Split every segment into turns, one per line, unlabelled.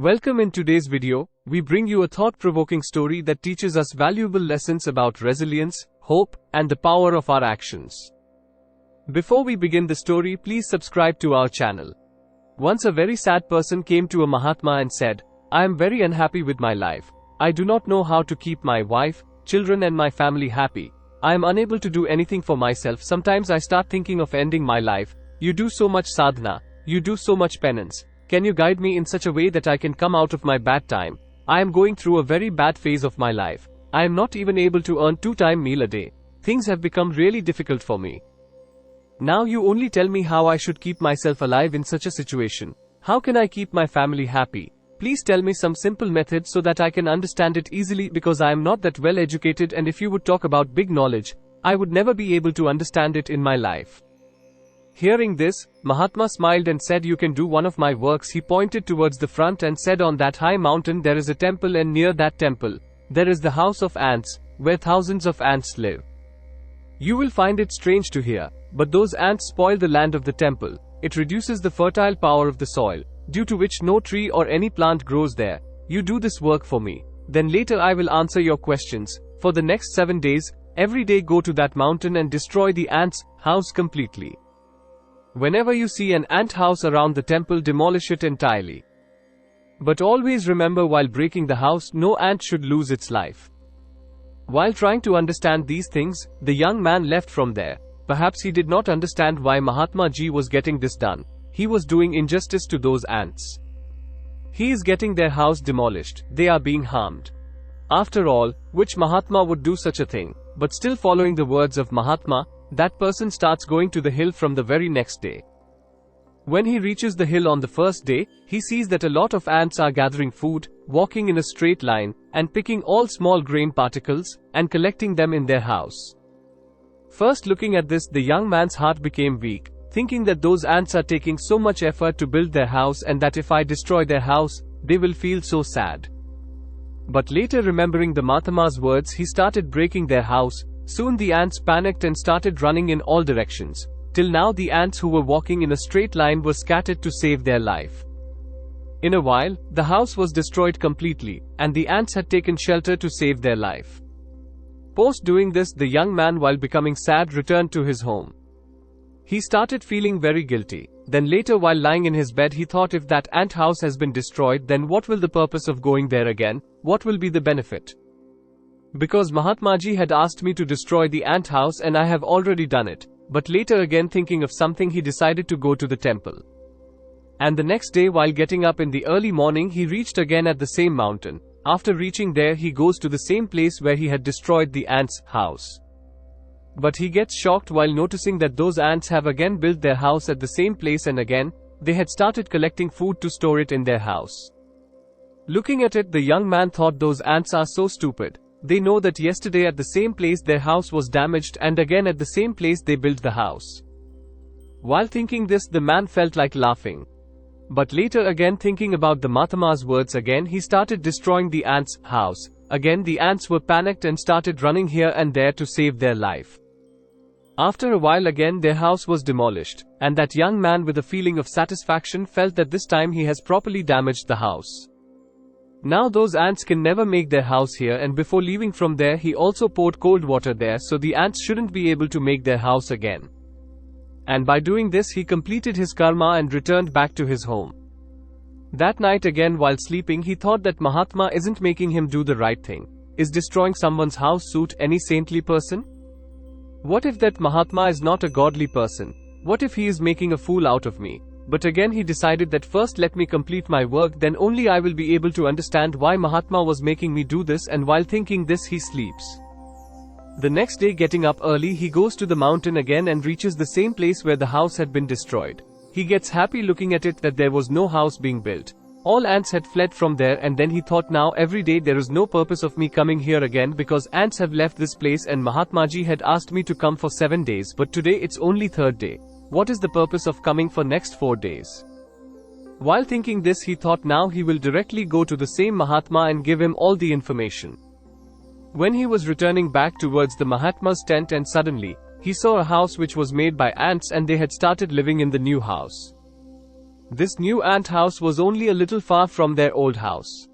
Welcome. In today's video, we bring you a thought-provoking story that teaches us valuable lessons about resilience, hope, and the power of our actions. Before we begin the story, please subscribe to our channel. Once a very sad person came to a Mahatma and said, "I am very unhappy with my life. I do not know how to keep my wife, children and my family happy. I am unable to do anything for myself. Sometimes I start thinking of ending my life. You do so much sadhana. You do so much penance. Can you guide me in such a way that I can come out of my bad time? I am going through a very bad phase of my life. I am not even able to earn 2-time meal a day. Things have become really difficult for me. Now you only tell me how I should keep myself alive in such a situation. How can I keep my family happy? Please tell me some simple methods so that I can understand it easily, because I am not that well educated, and if you would talk about big knowledge, I would never be able to understand it in my life." Hearing this, Mahatma smiled and said, "You can do one of my works." He pointed towards the front and said, "On that high mountain there is a temple, and near that temple, there is the house of ants, where thousands of ants live. You will find it strange to hear, but those ants spoil the land of the temple. It reduces the fertile power of the soil, due to which no tree or any plant grows there. You do this work for me. Then later I will answer your questions. For the next 7 days, every day go to that mountain and destroy the ants' house completely. Whenever you see an ant house around the temple, demolish it entirely. But always remember, while breaking the house, no ant should lose its life." While trying to understand these things, the young man left from there. Perhaps he did not understand why Mahatma Ji was getting this done. He was doing injustice to those ants. He is getting their house demolished. They are being harmed. After all, which Mahatma would do such a thing? But still following the words of Mahatma, that person starts going to the hill from the very next day. When he reaches the hill on the first day, he sees that a lot of ants are gathering food, walking in a straight line, and picking all small grain particles, and collecting them in their house. First looking at this, the young man's heart became weak, thinking that those ants are taking so much effort to build their house, and that if I destroy their house, they will feel so sad. But later, remembering the Mahatma's words, he started breaking their house. Soon the ants panicked and started running in all directions. Till now the ants who were walking in a straight line were scattered to save their life. In a while, the house was destroyed completely, and the ants had taken shelter to save their life. Post doing this, the young man, while becoming sad, returned to his home. He started feeling very guilty. Then later, while lying in his bed, he thought, if that ant house has been destroyed, then what will the purpose of going there again? What will be the benefit? Because Mahatma Ji had asked me to destroy the ant house, and I have already done it. But later, again thinking of something, he decided to go to the temple. And the next day, while getting up in the early morning, he reached again at the same mountain. After reaching there, he goes to the same place where he had destroyed the ants' house. But he gets shocked while noticing that those ants have again built their house at the same place, and again, they had started collecting food to store it in their house. Looking at it, the young man thought, those ants are so stupid. They know that yesterday at the same place their house was damaged, and again at the same place they built the house. While thinking this, the man felt like laughing. But later, again thinking about the Mahatma's words, again he started destroying the ants' house. Again the ants were panicked and started running here and there to save their life. After a while, again their house was demolished, and that young man, with a feeling of satisfaction, felt that this time he has properly damaged the house. Now those ants can never make their house here, and before leaving from there, he also poured cold water there, so the ants shouldn't be able to make their house again. And by doing this, he completed his karma and returned back to his home. That night again, while sleeping, he thought that Mahatma isn't making him do the right thing. Is destroying someone's house suit any saintly person? What if that Mahatma is not a godly person? What if he is making a fool out of me? But again he decided that first let me complete my work, then only I will be able to understand why Mahatma was making me do this, and while thinking this, he sleeps. The next day, getting up early, he goes to the mountain again and reaches the same place where the house had been destroyed. He gets happy looking at it that there was no house being built. All ants had fled from there, and then he thought, now every day there is no purpose of me coming here again, because ants have left this place, and Mahatma Ji had asked me to come for 7 days, but today it's only 3rd day. What is the purpose of coming for next 4 days? While thinking this, he thought, now he will directly go to the same Mahatma and give him all the information. When he was returning back towards the Mahatma's tent, and suddenly, he saw a house which was made by ants, and they had started living in the new house. This new ant house was only a little far from their old house.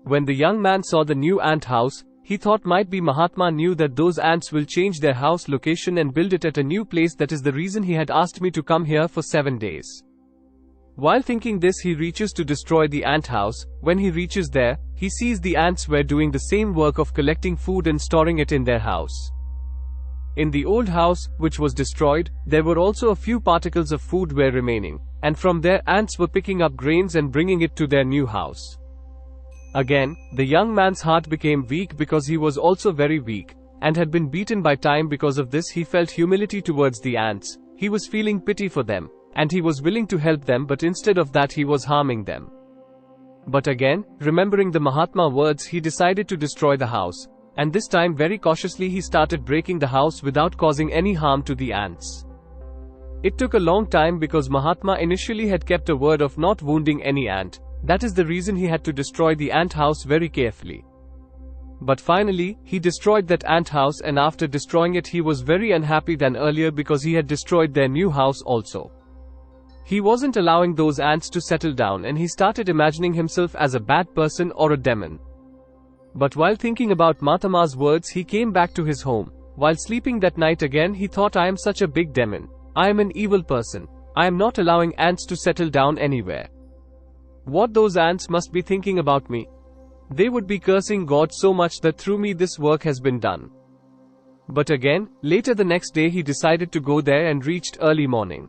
When the young man saw the new ant house, he thought might be Mahatma knew that those ants will change their house location and build it at a new place. That is the reason he had asked me to come here for 7 days. While thinking this, he reaches to destroy the ant house. When he reaches there, he sees the ants were doing the same work of collecting food and storing it in their house. In the old house, which was destroyed, there were also a few particles of food were remaining, and from there ants were picking up grains and bringing it to their new house. Again, the young man's heart became weak because he was also very weak, and had been beaten by time. Because of this he felt humility towards the ants. He was feeling pity for them, and he was willing to help them, but instead of that he was harming them. But again, remembering the Mahatma words, he decided to destroy the house. And this time very cautiously he started breaking the house without causing any harm to the ants. It took a long time because Mahatma initially had kept a word of not wounding any ant. That is the reason he had to destroy the ant house very carefully. But finally, he destroyed that ant house, and after destroying it he was very unhappy than earlier because he had destroyed their new house also. He wasn't allowing those ants to settle down, and he started imagining himself as a bad person or a demon. But while thinking about Mahatma's words, he came back to his home. While sleeping that night again, he thought, I am such a big demon. I am an evil person. I am not allowing ants to settle down anywhere. What those ants must be thinking about me. They would be cursing God so much that through me this work has been done. But again, later the next day he decided to go there and reached early morning.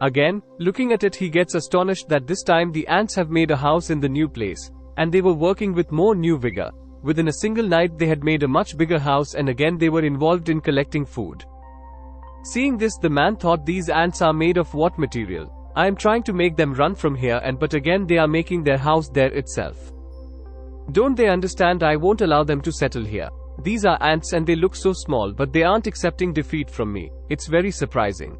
Again, looking at it, he gets astonished that this time the ants have made a house in the new place. And they were working with more new vigor. Within a single night they had made a much bigger house, and again they were involved in collecting food. Seeing this, the man thought, these ants are made of what material? I am trying to make them run from here, but again they are making their house there itself. Don't they understand I won't allow them to settle here? These are ants and they look so small, but they aren't accepting defeat from me. It's very surprising.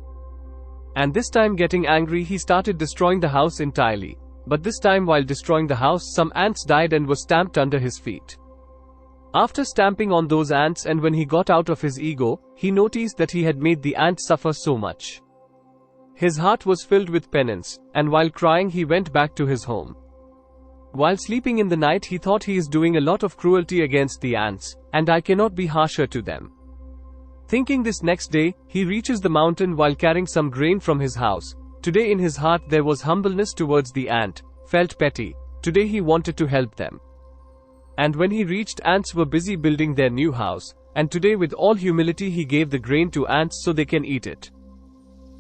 And this time, getting angry, he started destroying the house entirely. But this time while destroying the house, some ants died and were stamped under his feet. After stamping on those ants, and when he got out of his ego, he noticed that he had made the ants suffer so much. His heart was filled with penance, and while crying he went back to his home. While sleeping in the night, he thought, he is doing a lot of cruelty against the ants, and I cannot be harsher to them. Thinking this, next day, he reaches the mountain while carrying some grain from his house. Today in his heart there was humbleness towards the ant, felt petty. Today he wanted to help them. And when he reached, ants were busy building their new house, and today with all humility he gave the grain to ants so they can eat it.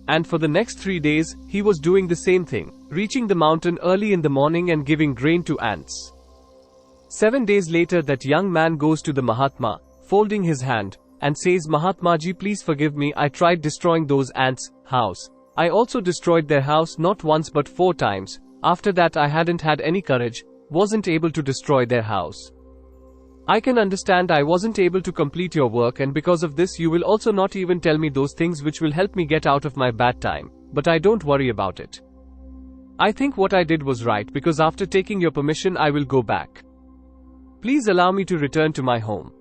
And for the next 3 days, he was doing the same thing, reaching the mountain early in the morning and giving grain to ants. 7 days later, that young man goes to the Mahatma, folding his hand, and says, Mahatma ji, please forgive me, I tried destroying those ants' house. I also destroyed their house not once but 4 times. After that I hadn't had any courage, wasn't able to destroy their house. I can understand I wasn't able to complete your work, and because of this you will also not even tell me those things which will help me get out of my bad time. But I don't worry about it. I think what I did was right, because after taking your permission I will go back. Please allow me to return to my home.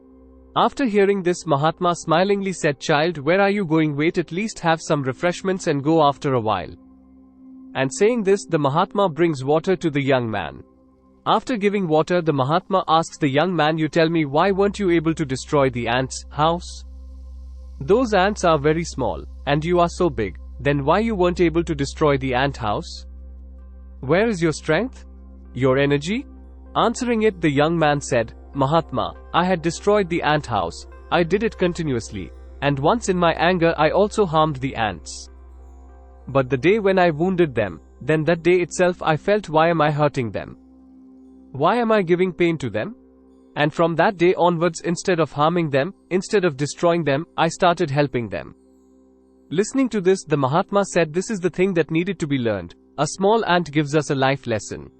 After hearing this, Mahatma smilingly said, child, where are you going? Wait, at least have some refreshments and go after a while. And saying this, the Mahatma brings water to the young man. After giving water, the Mahatma asks the young man, you tell me, why weren't you able to destroy the ants' house? Those ants are very small, and you are so big. Then why you weren't able to destroy the ant house? Where is your strength? Your energy? Answering it, the young man said, Mahatma, I had destroyed the ant house. I did it continuously. And once in my anger I also harmed the ants. But the day when I wounded them, then that day itself I felt, why am I hurting them? Why am I giving pain to them? And from that day onwards, instead of harming them, instead of destroying them, I started helping them. Listening to this, the Mahatma said, this is the thing that needed to be learned. A small ant gives us a life lesson.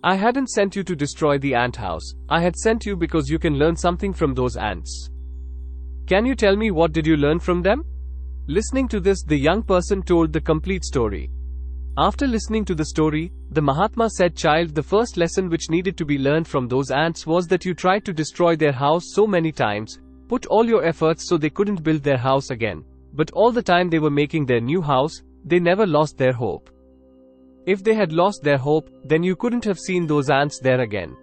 I hadn't sent you to destroy the ant house. I had sent you because you can learn something from those ants. Can you tell me what did you learn from them? Listening to this, the young person told the complete story. After listening to the story, the Mahatma said, child, the first lesson which needed to be learned from those ants was that you tried to destroy their house so many times, put all your efforts so they couldn't build their house again. But all the time they were making their new house, they never lost their hope. If they had lost their hope, then you couldn't have seen those ants there again.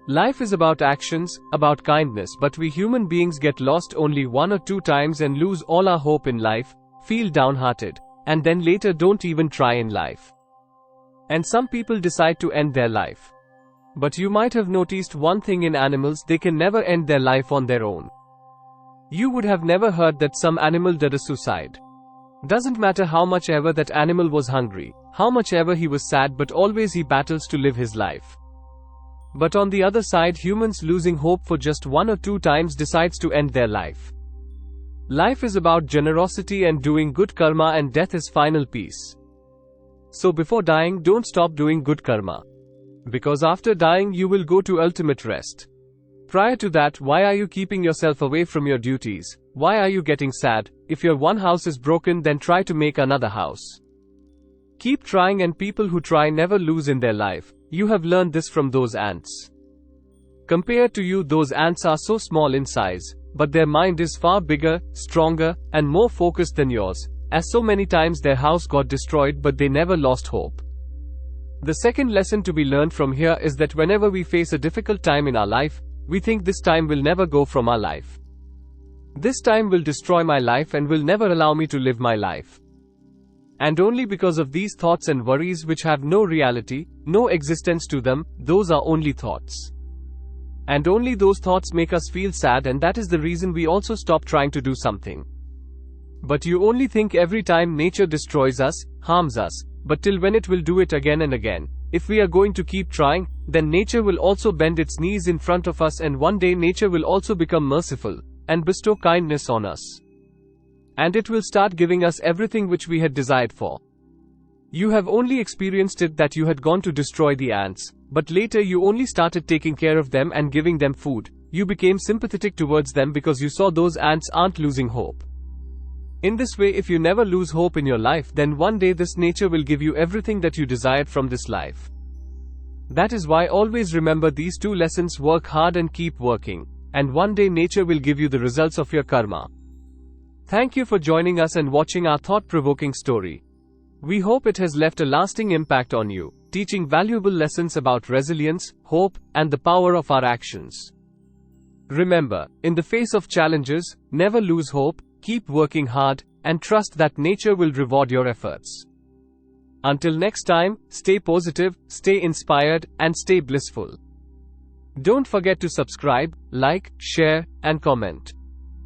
Life is about actions, about kindness, but we human beings get lost only 1 or 2 times and lose all our hope in life, feel downhearted, and then later don't even try in life. And some people decide to end their life. But you might have noticed one thing in animals: they can never end their life on their own. You would have never heard that some animal did a suicide. Doesn't matter how much ever that animal was hungry, how much ever he was sad, but always he battles to live his life. But on the other side, humans losing hope for just 1 or 2 times decides to end their life. Life is about generosity and doing good karma, and death is final peace. So before dying, don't stop doing good karma. Because after dying you will go to ultimate rest. Prior to that, why are you keeping yourself away from your duties? Why are you getting sad? If your one house is broken, then try to make another house. Keep trying, and people who try never lose in their life. You have learned this from those ants. Compared to you, those ants are so small in size, but their mind is far bigger, stronger, and more focused than yours, as so many times their house got destroyed but they never lost hope. The second lesson to be learned from here is that whenever we face a difficult time in our life, we think this time will never go from our life. This time will destroy my life and will never allow me to live my life. And only because of these thoughts and worries, which have no reality, no existence to them, those are only thoughts. And only those thoughts make us feel sad, and that is the reason we also stop trying to do something. But you only think every time nature destroys us, harms us, but till when it will do it again and again. If we are going to keep trying, then nature will also bend its knees in front of us, and one day nature will also become merciful and bestow kindness on us. And it will start giving us everything which we had desired for. You have only experienced it that you had gone to destroy the ants, but later you only started taking care of them and giving them food. You became sympathetic towards them because you saw those ants aren't losing hope. In this way, if you never lose hope in your life, then one day this nature will give you everything that you desired from this life. That is why always remember these 2 lessons: work hard and keep working, and one day nature will give you the results of your karma. Thank you for joining us and watching our thought-provoking story. We hope it has left a lasting impact on you, teaching valuable lessons about resilience, hope, and the power of our actions. Remember, in the face of challenges, never lose hope, keep working hard, and trust that nature will reward your efforts. Until next time, stay positive, stay inspired, and stay blissful. Don't forget to subscribe, like, share, and comment.